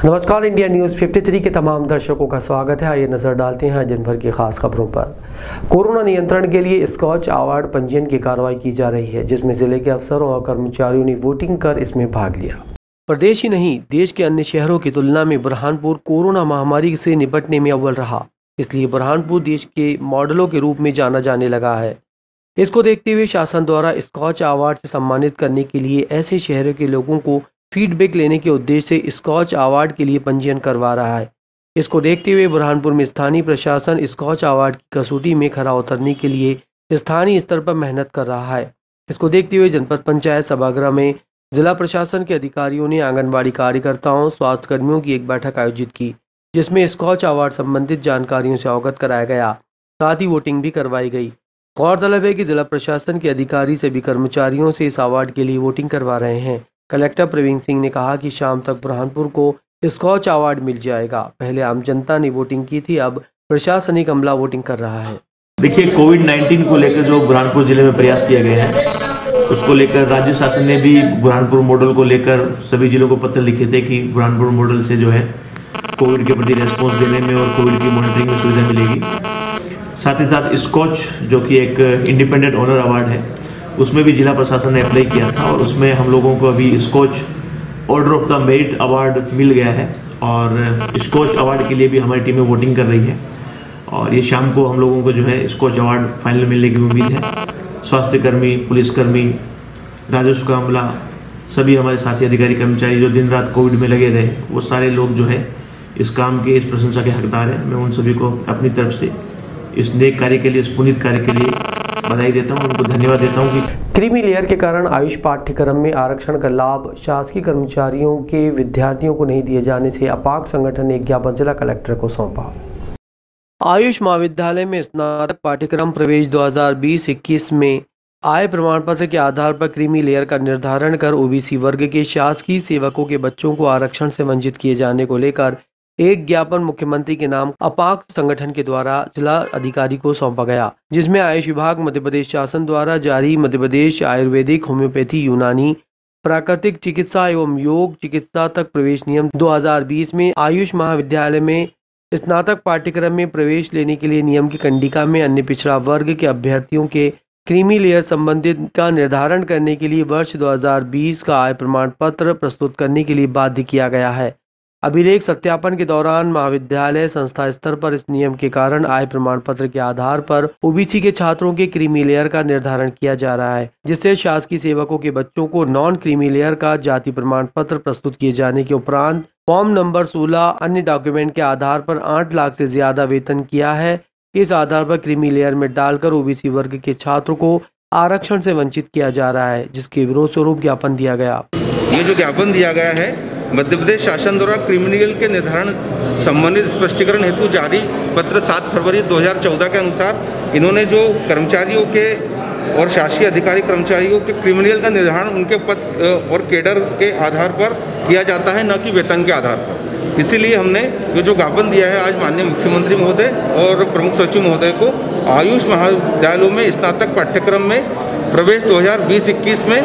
नमस्कार, India news 53 के तमाम दर्शकों का स्वागत है। आइए नजर डालते हैं दिन भर की खास खबरों पर। कोरोना नियंत्रण के लिए स्कॉच अवार्ड पंजीयन की कार्रवाई की जा रही है, जिसमें जिले के अफसरों और कर्मचारियों ने वोटिंग कर इसमें भाग लिया। प्रदेश ही नहीं, देश के अन्य शहरों की तुलना में बुरहानपुर कोरोना महामारी से निपटने में अव्वल रहा, इसलिए बुरहानपुर देश के मॉडलों के रूप में जाना जाने लगा है। इसको देखते हुए शासन द्वारा स्कॉच अवार्ड से सम्मानित करने के लिए ऐसे शहरों के लोगों को फीडबैक लेने के उद्देश्य से स्कॉच अवार्ड के लिए पंजीयन करवा रहा है। इसको देखते हुए बुरहानपुर में स्थानीय प्रशासन स्कॉच अवार्ड की कसौटी में खरा उतरने के लिए स्थानीय स्तर पर मेहनत कर रहा है। इसको देखते हुए जनपद पंचायत सभागृह में जिला प्रशासन के अधिकारियों ने आंगनबाड़ी कार्यकर्ताओं, स्वास्थ्य कर्मियों की एक बैठक आयोजित की, जिसमें स्कॉच अवार्ड संबंधित जानकारियों से अवगत कराया गया, साथ ही वोटिंग भी करवाई गई। गौरतलब है कि जिला प्रशासन के अधिकारी सभी कर्मचारियों से इस अवार्ड के लिए वोटिंग करवा रहे हैं। कलेक्टर प्रवीण सिंह ने कहा कि शाम तक बुरहानपुर को स्कॉच अवार्ड मिल जाएगा। पहले आम जनता ने वोटिंग की थी, अब प्रशासनिक अमला वोटिंग कर रहा है। देखिए, कोविड-19 को लेकर जो बुरहानपुर जिले में प्रयास किया गया है, उसको लेकर राज्य शासन ने भी बुरहानपुर मॉडल को लेकर सभी जिलों को पत्र लिखे थे कि बुरहानपुर मॉडल से जो है कोविड के प्रति रेस्पॉन्स देने में और कोविड की मॉनिटरिंग में सुविधा मिलेगी। साथ ही साथ स्कॉच जो कि एक इंडिपेंडेंट ऑनर अवार्ड है, उसमें भी जिला प्रशासन ने अप्लाई किया था और उसमें हम लोगों को अभी Skoch order of the merit award मिल गया है और स्कॉच अवार्ड के लिए भी हमारी टीमें वोटिंग कर रही है और ये शाम को हम लोगों को जो है स्कॉच अवार्ड फाइनल मिलने की उम्मीद है। स्वास्थ्य कर्मी, पुलिसकर्मी, राजस्व का अमला, सभी हमारे साथी अधिकारी कर्मचारी जो दिन रात कोविड में लगे रहे, वो सारे लोग जो है इस काम के, इस प्रशंसा के हकदार हैं। मैं उन सभी को अपनी तरफ से इस नेक कार्य के लिए, इस पुनीत कार्य के लिए बधाई देता हूं, उनको धन्यवाद देता हूं कि क्रीमी लेयर के कारण आयुष पाठ्यक्रम में आरक्षण का लाभ शासकीय कर्मचारियों के विद्यार्थियों को नहीं दिए जाने से अपाक संगठन ने ज्ञापन जिला कलेक्टर को सौंपा। आयुष महाविद्यालय में स्नातक पाठ्यक्रम प्रवेश 2020-21 में आय प्रमाण पत्र के आधार पर क्रीमी लेयर का निर्धारण कर ओबीसी वर्ग के शासकीय सेवकों के बच्चों को आरक्षण से वंचित किए जाने को लेकर एक ज्ञापन मुख्यमंत्री के नाम अपाक संगठन के द्वारा जिला अधिकारी को सौंपा गया, जिसमें आयुष विभाग मध्य प्रदेश शासन द्वारा जारी मध्य प्रदेश आयुर्वेदिक, होम्योपैथी, यूनानी, प्राकृतिक चिकित्सा एवं योग चिकित्सा तक प्रवेश नियम 2020 में आयुष महाविद्यालय में स्नातक पाठ्यक्रम में प्रवेश लेने के लिए नियम की कंडिका में अन्य पिछड़ा वर्ग के अभ्यर्थियों के क्रीमी लेयर संबंधित का निर्धारण करने के लिए वर्ष 2020 का आय प्रमाण पत्र प्रस्तुत करने के लिए बाध्य किया गया है। अभिलेख सत्यापन के दौरान महाविद्यालय संस्था स्तर पर इस नियम के कारण आय प्रमाण पत्र के आधार पर ओबीसी के छात्रों के क्रीमी लेयर का निर्धारण किया जा रहा है, जिससे शासकीय सेवकों के बच्चों को नॉन क्रीमी लेयर का जाति प्रमाण पत्र प्रस्तुत किए जाने के उपरांत फॉर्म नंबर 16 अन्य डॉक्यूमेंट के आधार पर 8 लाख से ज्यादा वेतन किया है। इस आधार पर क्रीमी लेयर में डालकर ओबीसी वर्ग के छात्रों को आरक्षण से वंचित किया जा रहा है, जिसके विरोध स्वरूप ज्ञापन दिया गया। ये जो ज्ञापन दिया गया है, मध्य प्रदेश शासन द्वारा क्रिमिनल के निर्धारण संबंधित स्पष्टीकरण हेतु जारी पत्र 7 फरवरी 2014 के अनुसार इन्होंने जो कर्मचारियों के और शासकीय अधिकारी कर्मचारियों के क्रिमिनल का निर्धारण उनके पद और केडर के आधार पर किया जाता है, न कि वेतन के आधार पर। इसीलिए हमने जो ज्ञापन दिया है आज माननीय मुख्यमंत्री महोदय और प्रमुख सचिव महोदय को आयुष महाविद्यालयों में स्नातक पाठ्यक्रम में प्रवेश 2020-21 में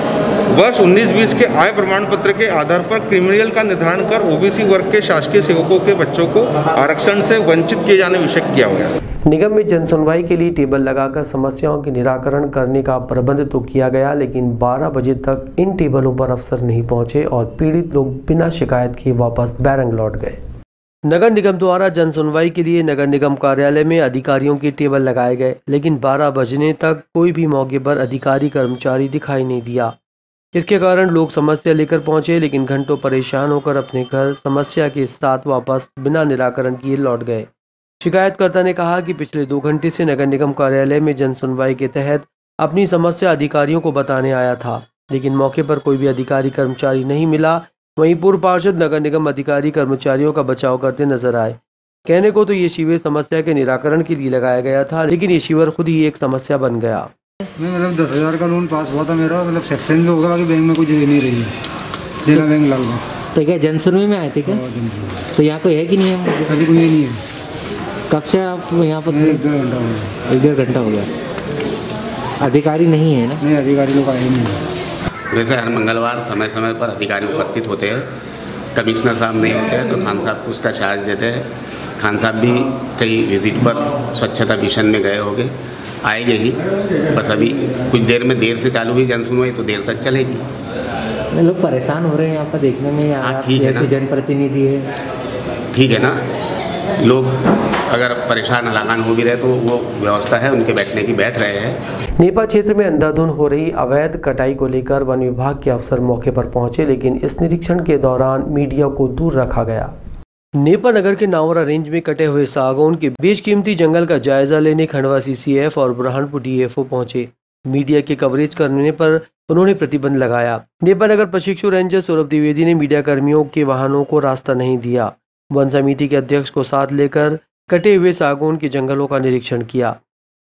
वर्ष 19-20 के आय प्रमाण पत्र के आधार पर क्रिमिनल का निर्धारण कर ओबीसी वर्ग के शासकीय सेवकों के बच्चों को आरक्षण से वंचित किए जाने विषय किया गया। निगम में जन सुनवाई के लिए टेबल लगाकर समस्याओं के निराकरण करने का प्रबंध तो किया गया, लेकिन 12 बजे तक इन टेबलों पर अफसर नहीं पहुंचे और पीड़ित लोग बिना शिकायत के वापस बैरंग लौट गए। नगर निगम द्वारा जन सुनवाई के लिए नगर निगम कार्यालय में अधिकारियों के टेबल लगाए गए, लेकिन 12 बजने तक कोई भी मौके पर अधिकारी कर्मचारी दिखाई नहीं दिया। इसके कारण लोग समस्या लेकर पहुंचे, लेकिन घंटों परेशान होकर अपने घर समस्या के साथ वापस बिना निराकरण किए लौट गए। शिकायतकर्ता ने कहा कि पिछले 2 घंटे से नगर निगम कार्यालय में जन सुनवाई के तहत अपनी समस्या अधिकारियों को बताने आया था, लेकिन मौके पर कोई भी अधिकारी कर्मचारी नहीं मिला। वहीं पूर्व पार्षद नगर निगम अधिकारी कर्मचारियों का बचाव करते नजर आए। कहने को तो ये शिविर समस्या के निराकरण के लिए लगाया गया था, लेकिन ये शिविर खुद ही एक समस्या बन गया। मैं 10,000 का लोन पास हुआ था मेरा, सेक्शन में होगा, बाकी बैंक में कुछ दे नहीं रही है, देना बैंक लग गया। तो क्या जन सुनवाई में आए थे क्या? तो यहाँ कोई है कि नहीं है? अभी कोई नहीं है। कब से आप यहाँ पर? 1-1.5 घंटा हो गया। अधिकारी नहीं है ना? नहीं, अधिकारी लोग आए नहीं है। जैसे हर मंगलवार समय समय पर अधिकारी उपस्थित होते हैं कमिश्नर साहब नहीं होते हैं तो खान साहब को उसका चार्ज देते हैं। खान साहब भी कई विजिट पर स्वच्छता मिशन में गए होंगे, आएंगे ही। बस अभी कुछ देर में, देर से चालू हुई जन सुनवाई तो देर तक चलेगी। लोग परेशान हो रहे हैं यहाँ पर देखने में। हाँ, ठीक है ना, जनप्रतिनिधि है, ठीक है ना। लोग अगर परेशान हलाकान हो भी रहे तो वो व्यवस्था है उनके बैठने की, बैठ रहे हैं। नेपा क्षेत्र में अंधाधुंध हो रही अवैध कटाई को लेकर वन विभाग के अफसर मौके पर पहुंचे, लेकिन इस निरीक्षण के दौरान मीडिया को दूर रखा गया। नेपा नगर के नावरा रेंज में कटे हुए सागौन के बेशकीमती जंगल का जायजा लेने खंडवा सीसीएफ और बुरहानपुर डीएफओ पहुंचे। मीडिया के कवरेज करने पर उन्होंने प्रतिबंध लगाया। नेपा नगर प्रशिक्षु रेंजर सौरभ द्विवेदी ने मीडिया कर्मियों के वाहनों को रास्ता नहीं दिया। वन समिति के अध्यक्ष को साथ लेकर कटे हुए सागौन के जंगलों का निरीक्षण किया।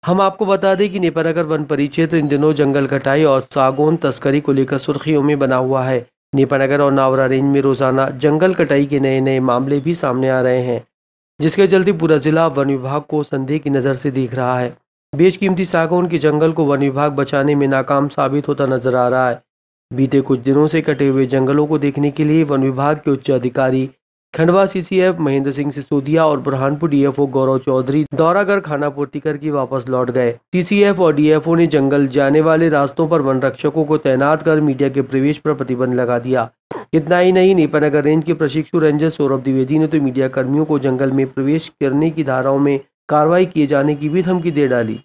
हम आपको बता दें कि नेपा नगर वन परिक्षेत्र इन दिनों जंगल कटाई और सागौन तस्करी को लेकर सुर्खियों में बना हुआ है। नेपा नगर और नावरा रेंज में रोजाना जंगल कटाई के नए नए मामले भी सामने आ रहे हैं, जिसके चलते पूरा जिला वन विभाग को संदेह की नज़र से देख रहा है। बेशकीमती सागौन के जंगल को वन विभाग बचाने में नाकाम साबित होता नजर आ रहा है। बीते कुछ दिनों से कटे हुए जंगलों को देखने के लिए वन विभाग के उच्च अधिकारी खंडवा सीसीएफ महेंद्र सिंह सिसोदिया और बुरहानपुर डीएफओ गौरव चौधरी दौरा कर खाना पूर्ति करके वापस लौट गए। सीसीएफ और डीएफओ ने जंगल जाने वाले रास्तों पर वन रक्षकों को तैनात कर मीडिया के प्रवेश पर प्रतिबंध लगा दिया। इतना ही नहीं, नेपा नगर रेंज के प्रशिक्षु रेंजर सौरभ द्विवेदी ने तो मीडिया कर्मियों को जंगल में प्रवेश करने की धाराओं में कार्रवाई किए जाने की भी धमकी दे डाली।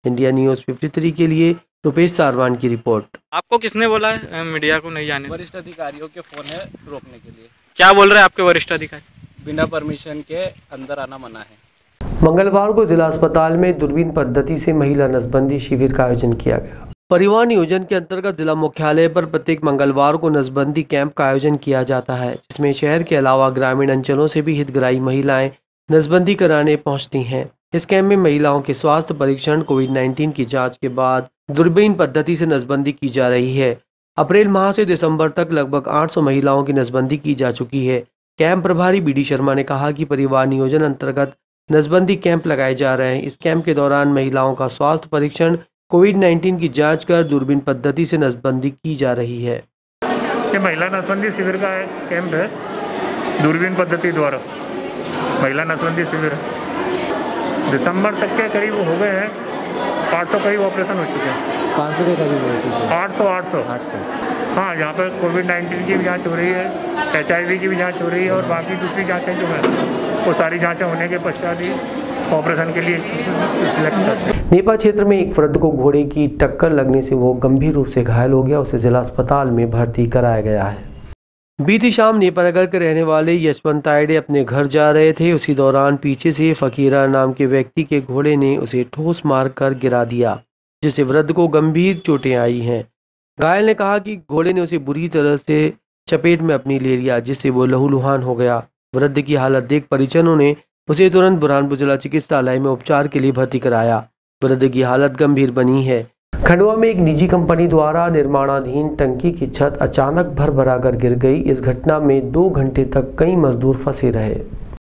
इंडिया न्यूज 53 के लिए रुपेश सारवान की रिपोर्ट। आपको किसने बोला है मीडिया को नहीं जाने? वरिष्ठ अधिकारियों के फोन है रोकने के लिए। क्या बोल रहे हैं आपके वरिष्ठ अधिकारी? बिना परमिशन के अंदर आना मना है। मंगलवार को जिला अस्पताल में दूरबीन पद्धति से महिला नसबंदी शिविर का आयोजन किया गया। परिवार नियोजन के अंतर्गत जिला मुख्यालय पर प्रत्येक मंगलवार को नसबंदी कैंप का आयोजन किया जाता है, जिसमें शहर के अलावा ग्रामीण अंचलों से भी हितग्राही महिलाएं नसबंदी कराने पहुंचती हैं। इस कैंप में महिलाओं के स्वास्थ्य परीक्षण, कोविड-19 की जांच के बाद दूरबीन पद्धति से नसबंदी की जा रही है। अप्रैल माह से दिसंबर तक लगभग 800 महिलाओं की नसबंदी की जा चुकी है। कैंप प्रभारी बीडी शर्मा ने कहा कि परिवार नियोजन अंतर्गत नसबंदी कैंप लगाए जा रहे हैं। इस कैंप के दौरान महिलाओं का स्वास्थ्य परीक्षण, कोविड-19 की जांच कर दूरबीन पद्धति से नसबंदी की जा रही है। ये महिला नसबंदी शिविर का एक कैंप है, दूरबीन पद्धति द्वारा महिला नसबंदी शिविर है। दिसंबर तक के करीब हो गए हैं, 800 करीब ऑपरेशन हो चुके हैं। 500 के करीब हो चुके हैं। 800। हाँ, यहाँ पर कोविड-19 की भी जांच हो रही है, HIV की भी जांच हो रही है और बाकी दूसरी जांचें जो हैं वो सारी जांचें होने के पश्चात ही ऑपरेशन के लिए सिलेक्ट करते हैं। नेपा क्षेत्र में एक वृद्ध को घोड़े की टक्कर लगने से वो गंभीर रूप से घायल हो गया। उसे जिला अस्पताल में भर्ती कराया गया है। बीती शाम नेपा नगर के रहने वाले यशवंत तायडे अपने घर जा रहे थे। उसी दौरान पीछे से फकीरा नाम के व्यक्ति के घोड़े ने उसे ठोस मारकर गिरा दिया, जिससे वृद्ध को गंभीर चोटें आई हैं। घायल ने कहा कि घोड़े ने उसे बुरी तरह से चपेट में अपनी ले लिया, जिससे वो लहूलुहान हो गया। वृद्ध की हालत देख परिजनों ने उसे तुरंत बुरहानपुर जिला चिकित्सालय में उपचार के लिए भर्ती कराया। वृद्ध की हालत गंभीर बनी है। खंडवा में एक निजी कंपनी द्वारा निर्माणाधीन टंकी की छत अचानक भरभरा कर गिर गई। इस घटना में 2 घंटे तक कई मजदूर फंसे रहे।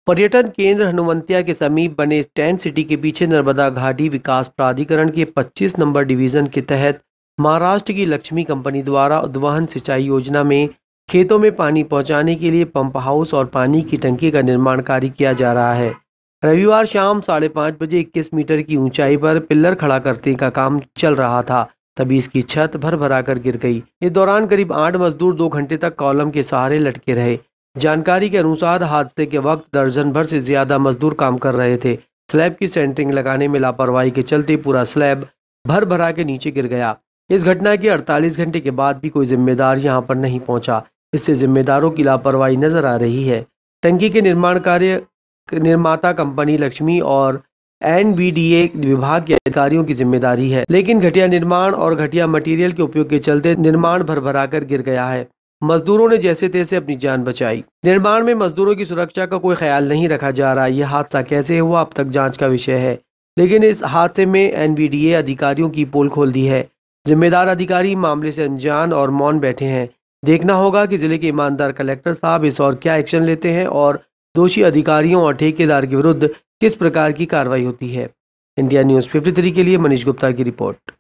पर्यटन केंद्र हनुमंतिया के समीप बने टेंट सिटी के पीछे नर्मदा घाटी विकास प्राधिकरण के 25 नंबर डिवीजन के तहत महाराष्ट्र की लक्ष्मी कंपनी द्वारा उद्वहन सिंचाई योजना में खेतों में पानी पहुंचाने के लिए पंप हाउस और पानी की टंकी का निर्माण कार्य किया जा रहा है। रविवार शाम 5:30 बजे 21 मीटर की ऊंचाई पर पिल्लर खड़ा करने का काम चल रहा था, तभी इसकी छत भरभरा कर गिर गई। इस दौरान करीब 8 मजदूर 2 घंटे तक कॉलम के सहारे लटके रहे। जानकारी के अनुसार हादसे के वक्त दर्जन भर से ज्यादा मजदूर काम कर रहे थे। स्लैब की सेंटरिंग लगाने में लापरवाही के चलते पूरा स्लैब भरभरा के नीचे गिर गया। इस घटना के 48 घंटे के बाद भी कोई जिम्मेदार यहां पर नहीं पहुंचा। इससे जिम्मेदारों की लापरवाही नजर आ रही है। टंकी के निर्माण कार्य निर्माता कंपनी लक्ष्मी और NVDA विभाग के अधिकारियों की जिम्मेदारी है, लेकिन घटिया निर्माण और घटिया मटेरियल के उपयोग के चलते निर्माण भरभरा कर गिर गया है। मजदूरों ने जैसे तैसे अपनी जान बचाई। निर्माण में मजदूरों की सुरक्षा का कोई ख्याल नहीं रखा जा रहा। यह हादसा कैसे हुआ अब तक जांच का विषय है, लेकिन इस हादसे में NVDA अधिकारियों की पोल खोल दी है। जिम्मेदार अधिकारी मामले से अनजान और मौन बैठे हैं। देखना होगा कि जिले के ईमानदार कलेक्टर साहब इस और क्या एक्शन लेते हैं और दोषी अधिकारियों और ठेकेदार के विरुद्ध किस प्रकार की कार्रवाई होती है। इंडिया न्यूज 53 के लिए मनीष गुप्ता की रिपोर्ट।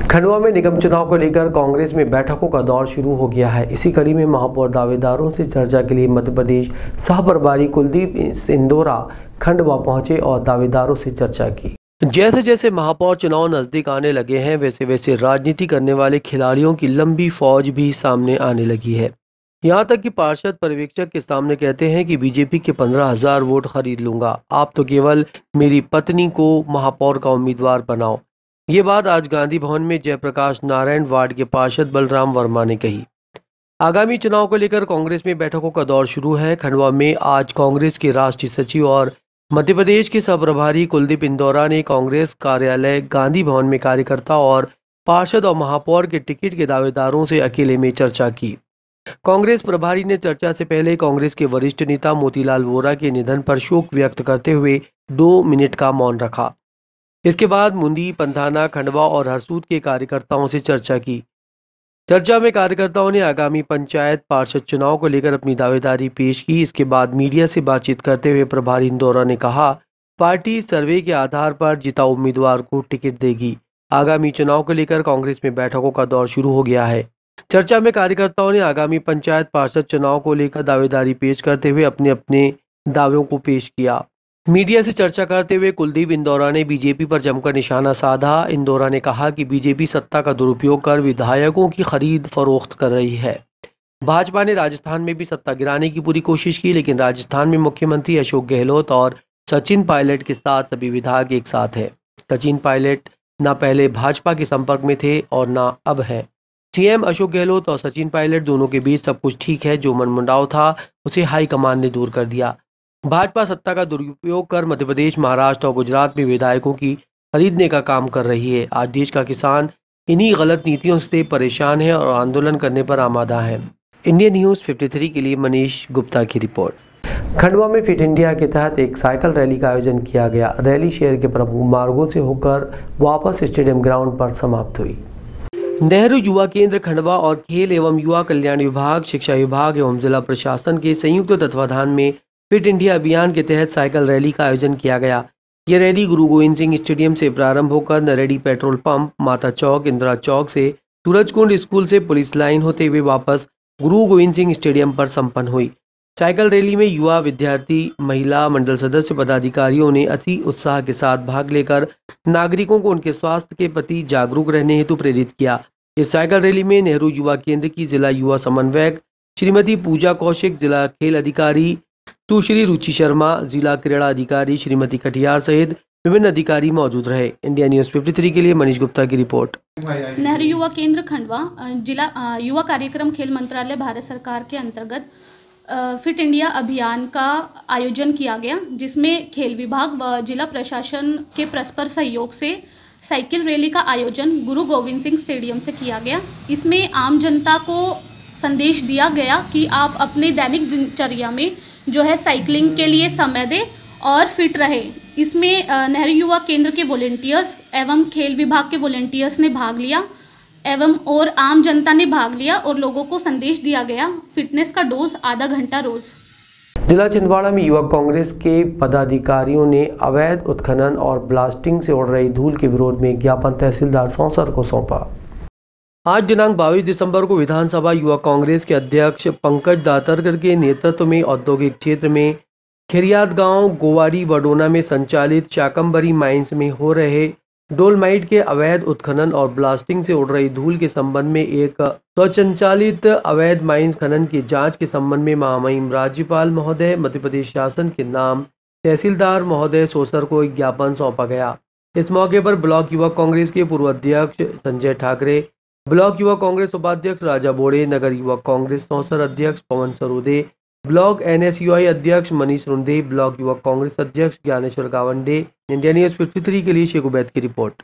खंडवा में निगम चुनाव को लेकर कांग्रेस में बैठकों का दौर शुरू हो गया है। इसी कड़ी में महापौर दावेदारों से चर्चा के लिए मध्य प्रदेश सह प्रभारी कुलदीप इंदौरा खंडवा पहुंचे और दावेदारों से चर्चा की। जैसे जैसे महापौर चुनाव नजदीक आने लगे हैं, वैसे वैसे राजनीति करने वाले खिलाड़ियों की लंबी फौज भी सामने आने लगी है। यहाँ तक कि पार्षद पर्यवेक्षक के सामने कहते हैं कि बीजेपी के 15,000 वोट खरीद लूंगा, आप तो केवल मेरी पत्नी को महापौर का उम्मीदवार बनाओ। ये बात आज गांधी भवन में जयप्रकाश नारायण वार्ड के पार्षद बलराम वर्मा ने कही। आगामी चुनाव को लेकर कांग्रेस में बैठकों का दौर शुरू है। खंडवा में आज कांग्रेस के राष्ट्रीय सचिव और मध्य प्रदेश के सह प्रभारी कुलदीप इंदौरा ने कांग्रेस कार्यालय गांधी भवन में कार्यकर्ता और पार्षद और महापौर के टिकट के दावेदारों से अकेले में चर्चा की। कांग्रेस प्रभारी ने चर्चा से पहले कांग्रेस के वरिष्ठ नेता मोतीलाल वोरा के निधन पर शोक व्यक्त करते हुए 2 मिनट का मौन रखा। इसके बाद मुंदी, पंथाना, खंडवा और हरसूद के कार्यकर्ताओं से चर्चा की। चर्चा में कार्यकर्ताओं ने आगामी पंचायत पार्षद चुनाव को लेकर अपनी दावेदारी पेश की। इसके बाद मीडिया से बातचीत करते हुए प्रभारी इंदौरा ने कहा, पार्टी सर्वे के आधार पर जिता उम्मीदवार को टिकट देगी। आगामी चुनाव को लेकर कांग्रेस में बैठकों का दौर शुरू हो गया है। चर्चा में कार्यकर्ताओं ने आगामी पंचायत पार्षद चुनाव को लेकर दावेदारी पेश करते हुए अपने अपने दावों को पेश किया। मीडिया से चर्चा करते हुए कुलदीप इंदौरा ने बीजेपी पर जमकर निशाना साधा। इंदौरा ने कहा कि बीजेपी सत्ता का दुरुपयोग कर विधायकों की खरीद फरोख्त कर रही है। भाजपा ने राजस्थान में भी सत्ता गिराने की पूरी कोशिश की, लेकिन राजस्थान में मुख्यमंत्री अशोक गहलोत और सचिन पायलट के साथ सभी विधायक एक साथ है। सचिन पायलट न पहले भाजपा के संपर्क में थे और न अब है। सीएम अशोक गहलोत और सचिन पायलट दोनों के बीच सब कुछ ठीक है। जो मनमुटाव था उसे हाईकमान ने दूर कर दिया। भाजपा सत्ता का दुरुपयोग कर मध्य प्रदेश, महाराष्ट्र और गुजरात में विधायकों की खरीदने का काम कर रही है। आज देश का किसान इन्हीं गलत नीतियों से परेशान है और आंदोलन करने पर आमादा है। इंडिया न्यूज़ 53 के लिए मनीष गुप्ता की रिपोर्ट। खंडवा में फिट इंडिया के तहत एक साइकिल रैली का आयोजन किया गया। रैली शहर के प्रमुख मार्गों से होकर वापस स्टेडियम ग्राउंड पर समाप्त हुई। नेहरू युवा केंद्र खंडवा और खेल एवं युवा कल्याण विभाग, शिक्षा विभाग एवं जिला प्रशासन के संयुक्त तत्वाधान में फिट इंडिया अभियान के तहत साइकिल रैली का आयोजन किया गया। यह रैली गुरु गोविंद सिंह स्टेडियम से प्रारंभ होकर नरेडी पेट्रोल पंप, माता चौक, इंदिरा चौक से सूरजकुंड स्कूल से पुलिस लाइन होते हुए वापस गुरु गोविंद सिंह स्टेडियम पर संपन्न हुई। साइकिल रैली में युवा, विद्यार्थी, महिला मंडल सदस्य, पदाधिकारियों ने अति उत्साह के साथ भाग लेकर नागरिकों को उनके स्वास्थ्य के प्रति जागरूक रहने हेतु प्रेरित किया। इस साइकिल रैली में नेहरू युवा केंद्र की जिला युवा समन्वयक श्रीमती पूजा कौशिक, जिला खेल अधिकारी सुश्री रुचि शर्मा, जिला क्रीड़ा अधिकारी श्रीमती कटियार सहित विभिन्न अधिकारी मौजूद रहे। इंडिया न्यूज़ 53 के लिए मनीष गुप्ता की रिपोर्ट। नेहरू युवा केंद्र खंडवा जिला युवा कार्यक्रम खेल मंत्रालय भारत सरकार के अंतर्गत फिट इंडिया अभियान का आयोजन किया गया, जिसमें खेल विभाग व जिला प्रशासन के परस्पर सहयोग से साइकिल रैली का आयोजन गुरु गोविंद सिंह स्टेडियम से किया गया। इसमें आम जनता को संदेश दिया गया कि आप अपने दैनिक दिनचर्या में जो है साइकिलिंग के लिए समय दें और फिट रहे। इसमें नेहरू युवा केंद्र के वॉलेंटियर्स एवं खेल विभाग के वॉलेंटियर्स ने भाग लिया एवं और आम जनता ने भाग लिया और लोगों को संदेश दिया गया फिटनेस का डोज आधा घंटा रोज। जिला छिंदवाड़ा में युवक कांग्रेस के पदाधिकारियों ने अवैध उत्खनन और ब्लास्टिंग से उड़ रही धूल के विरोध में ज्ञापन तहसीलदार सौंसर को सौंपा। आज दिनांक 22 दिसंबर को विधानसभा युवा कांग्रेस के अध्यक्ष पंकज दातरकर के नेतृत्व में औद्योगिक क्षेत्र में खिरियात गांव, गोवारी, वडोना में संचालित शाकंभरी माइंस में हो रहे डोलमाइट के अवैध उत्खनन और ब्लास्टिंग से उड़ रही धूल के संबंध में एक स्वसंचालित अवैध माइंस खनन की जांच के संबंध में महामहिम राज्यपाल महोदय, मध्य प्रदेश शासन के नाम तहसीलदार महोदय सौंसर को एक ज्ञापन सौंपा गया। इस मौके पर ब्लॉक युवा कांग्रेस के पूर्व अध्यक्ष संजय ठाकरे, ब्लॉक युवा कांग्रेस उपाध्यक्ष राजा बोड़े, नगर युवा कांग्रेस सौंसर अध्यक्ष पवन सरोदे, ब्लॉक NSUI अध्यक्ष मनीष रुंदे, ब्लॉक युवा कांग्रेस अध्यक्ष ज्ञानेश्वर गावंडे। इंडिया न्यूज़ 53 के लिए शेख उबैद की रिपोर्ट।